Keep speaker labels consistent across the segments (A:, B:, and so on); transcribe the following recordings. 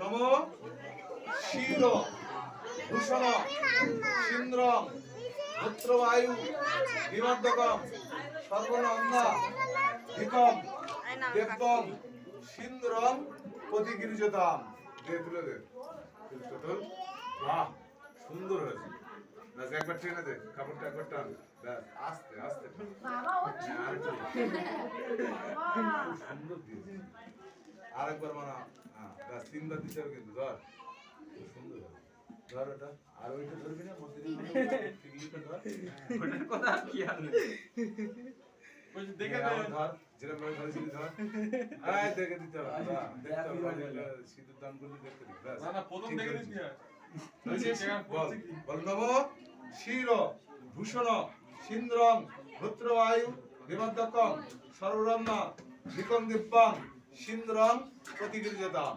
A: নম ক্ষীর ভূষণ সিন্দ্রম পুত্রবায়ু বিমর্দকম সর্বনন্দা ধিকম দেবম সিন্দ্রম প্রতিগৃহ্যতাম। দে তুলে দে তোল। বাহ সুন্দর হয়েছে। ব্যাস একবার টেনে দে, কাপড়টা একবার টান। ব্যাস আস্তে আস্তে সুন্দর দিয়েছে। আরেকবার মানা। হ্যাঁ ব্যাস তিনবার দিতে হবে কিন্তু। ধর খুব সুন্দর হবে। ধর ওটা আর ওইটা ধরবি না মধ্যে ধর ওটার কথা কি আর দেখে ধর যেরকম ভাবে ধরেছিলি ধর। এই দেখে দিতে হবে। সিঁদুর দান করলে দেখতে দিবি। ব্যাস না প্রথম দেখে দিবি। বল নম ক্ষীর ভূষণ সিন্দ্রম পুত্রবায়ু বিমর্দকম সর্বরম্য ধিকম দিব্যং সিন্দ্রম প্রতিগৃহ্যতাম।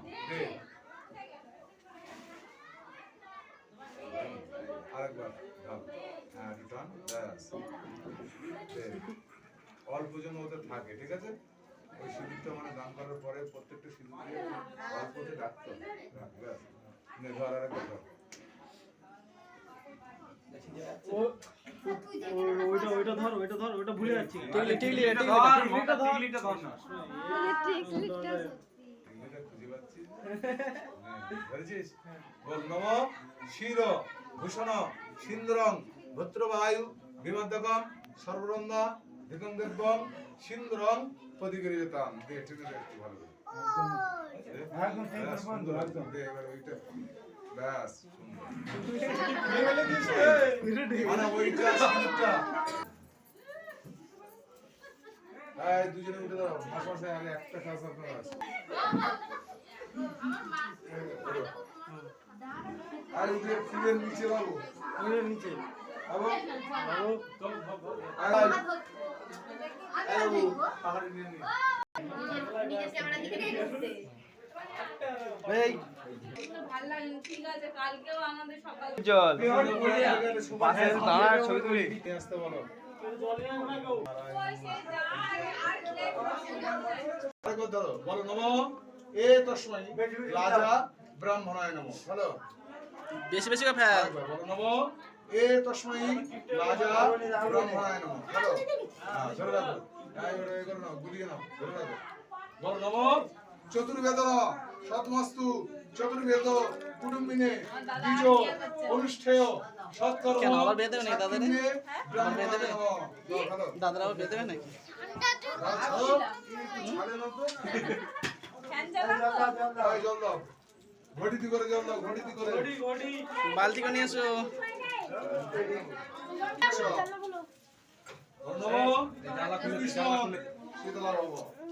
A: আরেকবার হ্যাঁ রিটার্ন। অল্প যেন ওদের থাকে, ঠিক আছে? ওই সিঁদুরটা মানে দান করার পরে প্রত্যেকটা সিঁদুর দিয়ে অল্পতে রাখতে হবে। ধর আরেকবার ধর।
B: ওইটা ধর ওইটা ভুলে যাচ্ছি।
A: টিকলিটা ধর না। টিকলিটা খুঁজে পাচ্ছিস? ধরেছিস? বল নম ক্ষীর ভূষণ সিন্দ্রম পুত্রবায়ু বিমর্দকম সর্বরন্দা ধিকম দেবম সিন্দ্রম প্রতিগৃহ্যতাম। দে টেনে দে একটু ভালো করে। একদম সুন্দর একদম। দে এবার ওইটা ব্যাস সুন্দর। মানে ওইটা সিঁদুরটা। এই দুজনে উঠে দাও। মাসে আগে একটা কাজ আপনার আছে। আর উঠে ফুলের নিচে বাবু।
B: ফুলের নিচে
A: বাবু বাবু চল বাবু পাহাড়ে নিয়ে নি।
C: নিজে ক্যামেরা দিকে দেখে
B: এই
C: ভালো লাগলো। ঠিক আছে কালকেও আমাদের সকাল
B: চল পাশে দাঁড়া ছবি তুলি।
A: আসতে বলো। বলো নম এ তস্মৈ রাজা ব্রাহ্মণায় নমঃ। হ্যালো
B: বেশি বেশি করে ফেল।
A: বলো নম এ তস্মৈ রাজা ব্রাহ্মণায় নমঃ। হ্যালো হ্যাঁ ধরে রাখো। এই করো না গুলিয়ে নাও ধরে রাখো। বলো নম চতুর্বেদ সৎমস্তু চতুর্বেদ কুটুম্বিনে দ্বিজ অনুষ্ঠেয় সৎকর্ম।
B: কেন আবার বেঁধে দেবে নাকি দাদারে?
A: ব্রাহ্মণায়
B: বেঁধে দেবে?
A: নমঃ। হ্যালো
B: দাদারা আবার বেঁধে দেবে নাকি?
C: ফ্যান চালাও।
A: জল দাও ঘটিতে করে জল দাও ঘটিতে করে।
B: বালতি করে নিয়ে এসো।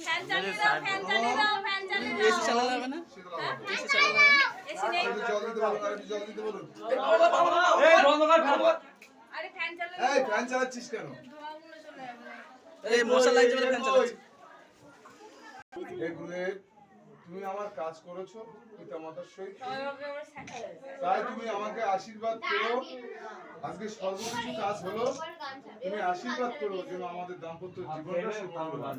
C: ফ্যান চালিয়ে দাও, ফ্যান চালিয়ে দাও, ফ্যান চালিয়ে দাও।
B: এসি চালালে হবে না? এসি চালালে হবে না?
C: এসি নেই।
A: জল দিতে বলুন আর জল দিতে বলুন।
C: আরে ফ্যান চালালে
A: এই ফ্যান চালাচ্ছিস কেন?
C: ধোঁয়াগুলো চলে যাবে।
B: এই মশা লাগছে বলে ফ্যান চালাচ্ছি।
A: এই গুরুদেব তুমি আমার কাজ করেছো পিতামাতার সহিত,
C: সবাই ভাবে আমার শাখা হয়েছে।
A: তাই তুমি আমাকে আশীর্বাদ করো। আজকে সর্বকিছু কাজ হলো, তুমি আশীর্বাদ করো যেন আমাদের দাম্পত্য জীবনটা সুখময় হয়।